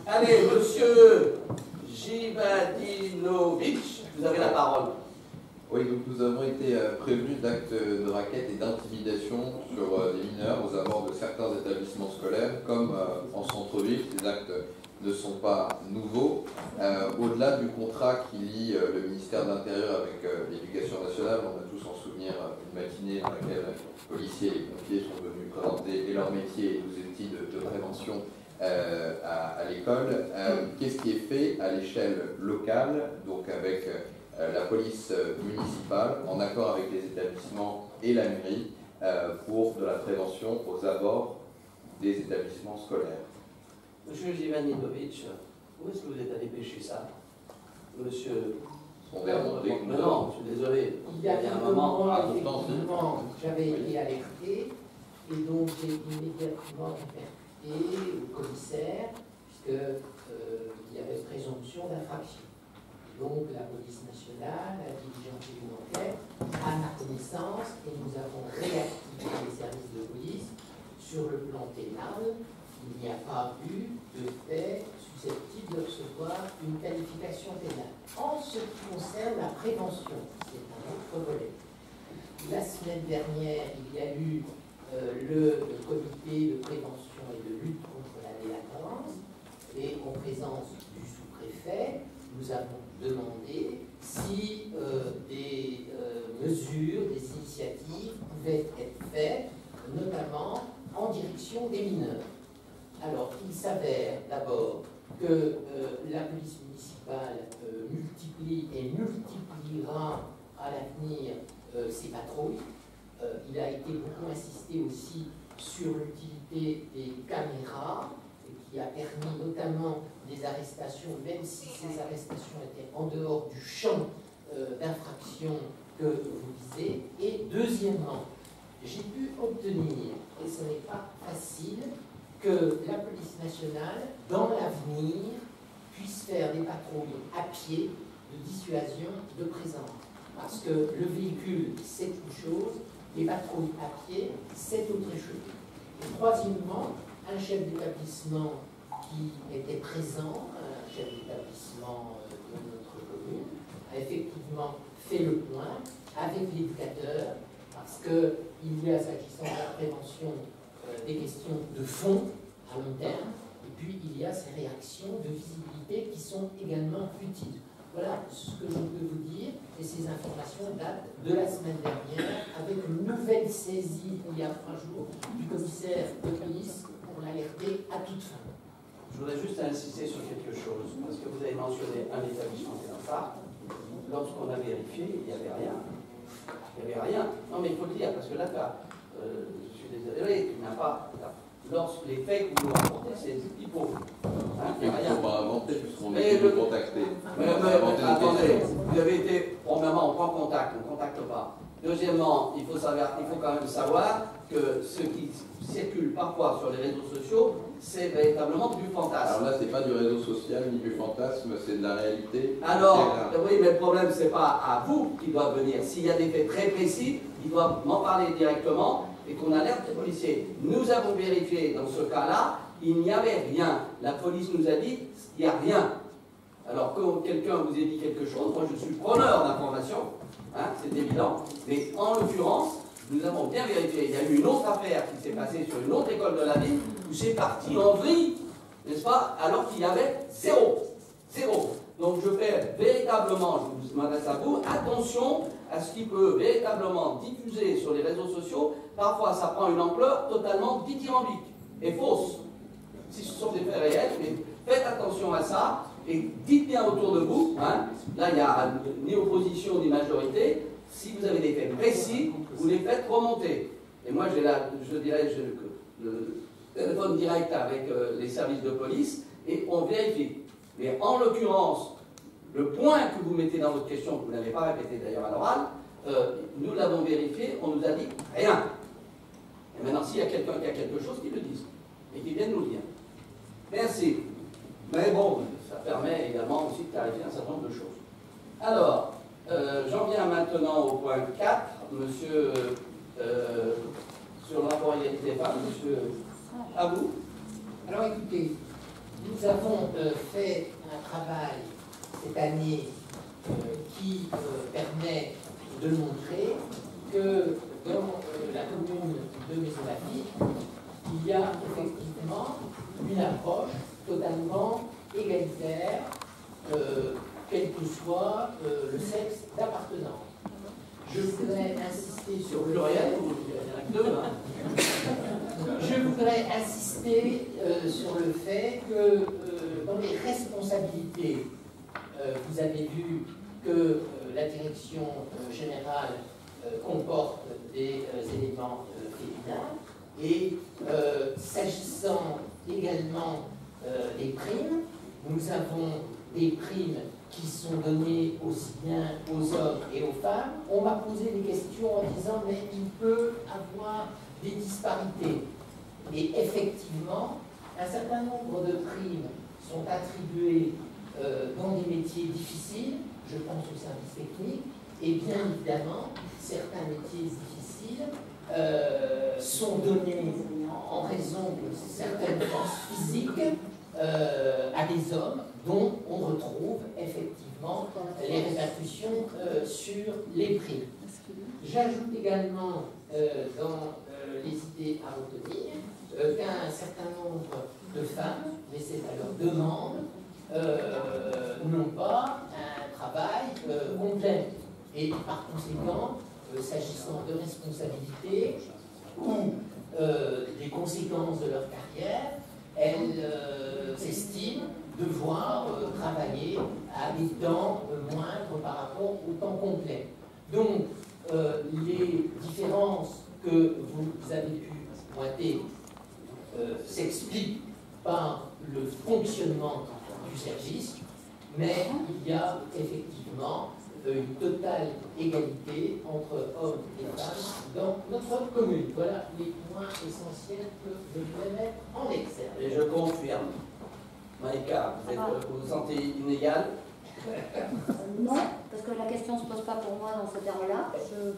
Allez, monsieur Jivadinovic, vous avez la parole. Oui, donc nous avons été prévenus d'actes de racket et d'intimidation sur des mineurs aux abords de certains établissements scolaires, comme en centre-ville. Ces actes ne sont pas nouveaux. Au-delà du contrat qui lie le ministère de l'Intérieur avec l'Éducation nationale, on a tous en souvenir une matinée dans laquelle les policiers et les pompiers sont venus présenter et leur métier et nos outils de prévention à l'école. Qu'est-ce qui est fait à l'échelle locale, donc avec la police municipale, en accord avec les établissements et la mairie, pour de la prévention aux abords des établissements scolaires? Monsieur Jivadinovic, où est-ce que vous êtes allé pêcher ça? Monsieur... Non, je suis désolé. Il y a un moment, effectivement, j'avais été alerté, et donc j'ai immédiatement alerté le commissaire, puisqu'il y avait présomption d'infraction. Donc la police nationale a diligenté une enquête à ma connaissance, et nous avons réactivé les services de police sur le plan pénal. Il n'y a pas eu de fait susceptible de recevoir une qualification pénale. En ce qui concerne la prévention, c'est un autre volet. La semaine dernière, il y a eu le comité de prévention et de lutte contre la délinquance, et en présence du sous-préfet, nous avons demandé si des mesures, des initiatives pouvaient être faites, notamment en direction des mineurs. Alors, il s'avère d'abord que la police municipale multiplie et multipliera à l'avenir ses patrouilles. Il a été beaucoup insisté aussi sur l'utilité des caméras, qui a permis notamment des arrestations, même si ces arrestations étaient en dehors du champ d'infraction que vous visez. Et deuxièmement, j'ai pu obtenir, et ce n'est pas facile, que la police nationale, dans l'avenir, puisse faire des patrouilles à pied de dissuasion de présence. Parce que le véhicule, c'est une chose, les patrouilles à pied, c'est autre chose. Et troisièmement, un chef d'établissement qui était présent, un chef d'établissement de notre commune, a effectivement fait le point avec l'éducateur, parce qu'il y a, s'agissant de la prévention, des questions de fond à long terme, et puis il y a ces réactions de visibilité qui sont également utiles. Voilà ce que je peux vous dire, et ces informations datent de la semaine dernière, avec une nouvelle saisie il y a 3 jours du commissaire de police pour l'alerter à toute fin. Je voudrais juste insister sur quelque chose, parce que vous avez mentionné un établissement qui est dans ça. Lorsqu'on a vérifié, il n'y avait rien. Il n'y avait rien. Non, mais il faut le dire, parce que là, je suis désolé, tu n'as pas... Lorsque les faits que vous nous rapportez, c'est hypo. Il ne faut pas inventer, puisqu'on est tous contactés. Attendez, vous avez été, premièrement, on prend contact, on ne contacte pas. Deuxièmement, il faut quand même savoir que ce qui circule parfois sur les réseaux sociaux, c'est véritablement du fantasme. Alors là, ce n'est pas du réseau social ni du fantasme, c'est de la réalité. Alors, oui, mais le problème, ce n'est pas à vous qui doivent venir. S'il y a des faits très précis, ils doivent m'en parler directement et qu'on alerte les policiers. Nous avons vérifié dans ce cas-là, il n'y avait rien. La police nous a dit, il n'y a rien. Alors, quand quelqu'un vous ait dit quelque chose, moi je suis preneur d'informations, hein, c'est évident. Mais en l'occurrence, nous avons bien vérifié. Il y a eu une autre affaire qui s'est passée sur une autre école de la ville, où c'est parti en vrille, n'est-ce pas, alors qu'il y avait zéro. Zéro. Donc je fais véritablement, je m'adresse à vous, attention à ce qui peut véritablement diffuser sur les réseaux sociaux. Parfois ça prend une ampleur totalement dithyrambique et fausse. Si ce sont des faits réels, mais faites attention à ça et dites bien autour de vous, hein, là il n'y a ni opposition ni majorité, si vous avez des faits précis, vous les faites remonter. Et moi j'ai je dirais le téléphone direct avec les services de police et on vérifie. Mais en l'occurrence, le point que vous mettez dans votre question, que vous n'avez pas répété d'ailleurs à l'oral, nous l'avons vérifié, on nous a dit rien. Et maintenant, s'il y a quelqu'un qui a quelque chose, qu'il le dise. Et qu'il vienne nous le dire. Merci. Mais bon, ça permet également aussi de clarifier un certain nombre de choses. Alors, j'en viens maintenant au point 4. Monsieur, sur le rapport égalité des femmes, monsieur, à vous. Alors écoutez, nous avons fait un travail cette année qui permet de montrer que dans la commune de Maisons-Lafitte, il y a effectivement une approche totalement égalitaire, quel que soit le sexe d'appartenance. Je voudrais insister sur le fait, je voudrais insister sur le fait que dans les responsabilités, vous avez vu que la direction générale comporte des éléments féminins et s'agissant également des primes, nous avons des primes qui sont données aussi bien aux hommes et aux femmes. On m'a posé des questions en disant mais il peut avoir des disparités. Et effectivement, un certain nombre de primes sont attribuées dans des métiers difficiles, je pense aux services techniques, et bien évidemment, certains métiers difficiles sont donnés en raison de certaines forces physiques à des hommes dont on retrouve effectivement les répercussions sur les primes. J'ajoute également dans les idées à retenir qu'un certain nombre de femmes, mais c'est à leur demande, n'ont pas un travail complet. Et par conséquent, s'agissant de responsabilités ou des conséquences de leur carrière, elles estiment devoir travailler à des temps moindres par rapport au temps complet. Donc, les différences que vous avez pu pointer s'expliquent par le fonctionnement du service, mais il y a effectivement une totale égalité entre hommes et femmes dans notre commune. Voilà les points essentiels que je voulais mettre en exergue. Et je confirme. Maïka, vous vous sentez inégale? Non, parce que la question ne se pose pas pour moi dans ce terme-là.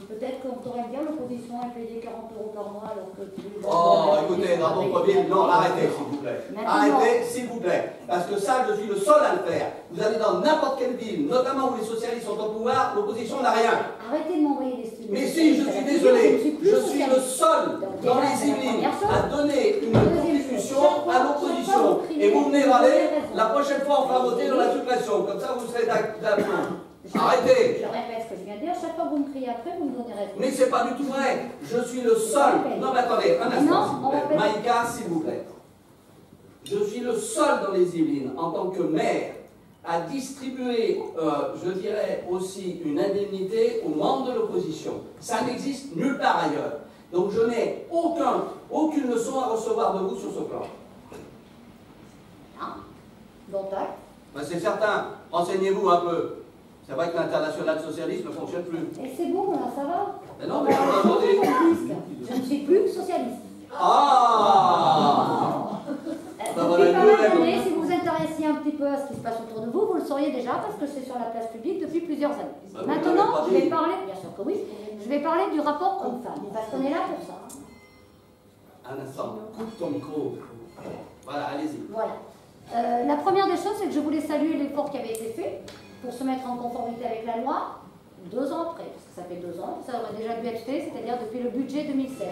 Peut-être qu'on pourrait dire l'opposition est payée 40 € par mois alors que... Oh, écoutez, Ramon Preville, non, arrêtez, s'il vous plaît. Arrêtez, s'il vous plaît. Parce que ça, je suis le seul à le faire. Vous allez dans n'importe quelle ville, notamment où les socialistes sont au pouvoir, l'opposition n'a rien. Arrêtez de m'envoyer des studios. Mais si, je suis désolé, je suis le seul dans les Yvelines à donner une contribution à l'opposition. Et vous venez râler, la prochaine fois on fera voter dans la suppression, comme ça vous serez d'accord. Arrêtez. Je répète ce que je viens de dire, chaque fois que vous me criez après, vous me donnez raison. Mais c'est pas du tout vrai, je suis le seul. Non mais attendez, un instant s'il vous plaît. Maïka, s'il vous plaît. Je suis le seul dans les Yvelines, en tant que maire, à distribuer, je dirais aussi, une indemnité aux membres de l'opposition. Ça n'existe nulle part ailleurs. Donc je n'ai aucune leçon à recevoir de vous sur ce plan. Ah, dont acte. Ben c'est certain. Renseignez-vous un peu. C'est vrai que l'international socialiste ne fonctionne plus. Et c'est bon, là, ça va. Mais non, mais attendez. Je ne suis plus socialiste. Ah Depuis pas mal d'années, si vous vous intéressiez un petit peu à ce qui se passe autour de vous, vous le sauriez déjà parce que c'est sur la place publique depuis plusieurs années. Maintenant, je vais parler, bien sûr que oui, je vais parler du rapport homme-femme, parce qu'on est là pour ça. Un instant, coupe ton micro. Voilà, allez-y. Voilà. La première des choses, c'est que je voulais saluer l'effort qui avait été fait pour se mettre en conformité avec la loi 2 ans après, parce que ça fait 2 ans, ça aurait déjà dû être fait, c'est-à-dire depuis le budget 2016.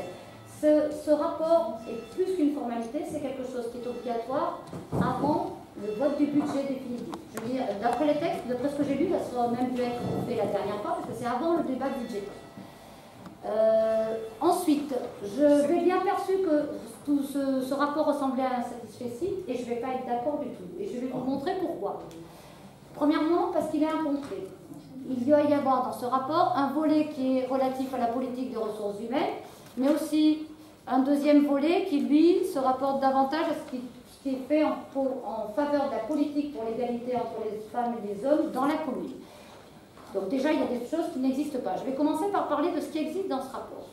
Ce rapport est plus qu'une formalité, c'est quelque chose qui est obligatoire avant le vote du budget définitif. Je veux dire, d'après les textes, d'après ce que j'ai lu, ça aurait même dû être fait la dernière fois, parce que c'est avant le débat budgétaire. Ensuite, j'ai bien perçu que tout ce rapport ressemblait à un satisfecit, et je ne vais pas être d'accord du tout. Et je vais vous montrer pourquoi. Premièrement, parce qu'il est incomplet. Il doit y avoir dans ce rapport un volet qui est relatif à la politique des ressources humaines, mais aussi un deuxième volet qui, lui, se rapporte davantage à ce qui est fait en faveur de la politique pour l'égalité entre les femmes et les hommes dans la commune. Donc déjà, il y a des choses qui n'existent pas. Je vais commencer par parler de ce qui existe dans ce rapport.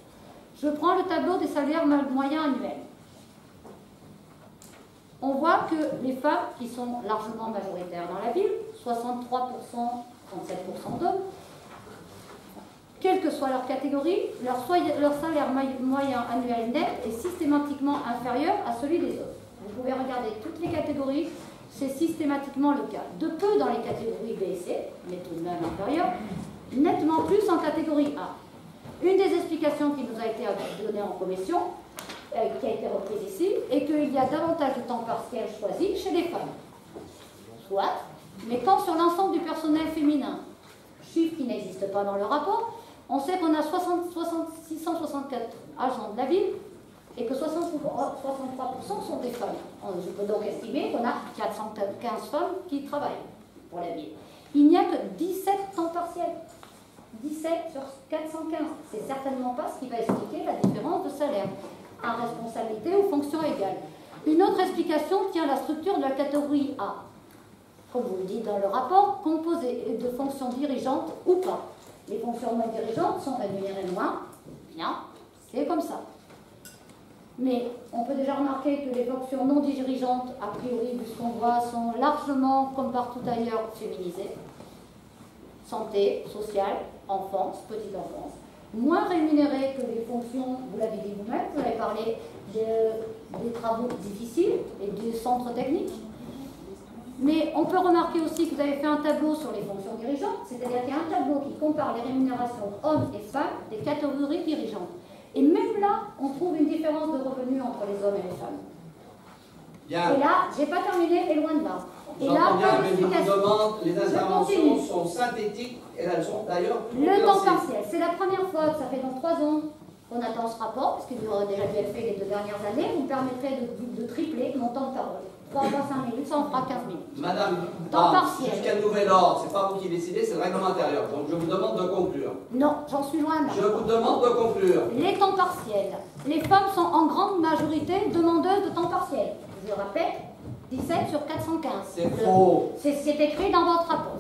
Je prends le tableau des salaires moyens annuels. On voit que les femmes, qui sont largement majoritaires dans la ville, 63%, 37% d'hommes, quelle que soit leur catégorie, leur salaire moyen annuel net est systématiquement inférieur à celui des hommes. Vous pouvez regarder toutes les catégories, c'est systématiquement le cas. De peu dans les catégories B et C, mais tout de même inférieur, nettement plus en catégorie A. Une des explications qui nous a été donnée en commission, qui a été reprise ici, est qu'il y a davantage de temps partiel choisi chez les femmes. Soit, mais quand sur l'ensemble du personnel féminin, chiffre qui n'existe pas dans le rapport, on sait qu'on a 664 agents de la ville et que 63% sont des femmes. Je peux donc estimer qu'on a 415 femmes qui travaillent pour la ville. Il n'y a que 17 temps partiels. 17 sur 415. C'est certainement pas ce qui va expliquer la différence de salaire à responsabilité ou fonction égale. Une autre explication tient à la structure de la catégorie A. Comme vous le dites dans le rapport, composée de fonctions dirigeantes ou pas. Les fonctions non dirigeantes sont rémunérées moins. Bien, c'est comme ça. Mais on peut déjà remarquer que les fonctions non dirigeantes, a priori, vu ce qu'on voit, sont largement, comme partout ailleurs, féminisées. Santé, sociale, enfance, petite enfance. Moins rémunérées que les fonctions, vous l'avez dit vous-même, vous avez parlé des travaux difficiles et des centres techniques. Mais on peut remarquer aussi que vous avez fait un tableau sur les fonctions dirigeantes, c'est-à-dire qu'il y a un tableau qui compare les rémunérations hommes et femmes des catégories dirigeantes. Et même là, on trouve une différence de revenus entre les hommes et les femmes. Bien. Et là, j'ai pas terminé, et loin de là. Et là, J'entends bien, mais je vous demande, les interventions sont synthétiques et elles sont d'ailleurs le temps partiel, c'est la première fois que ça fait dans 3 ans qu'on attend ce rapport, parce qu'il aurait déjà dû être fait les 2 dernières années. Vous me permettrez de tripler mon temps de parole. 3 fois 5 minutes, ça en fera 15 minutes. Madame, temps partiel. Jusqu'à nouvel ordre, c'est pas vous qui décidez, c'est le règlement intérieur. Donc je vous demande de conclure. Non, j'en suis loin là. Je vous demande de conclure. Les temps partiels. Les femmes sont en grande majorité demandeuses de temps partiel. Je répète, 17 sur 415. C'est faux. C'est écrit dans votre rapport.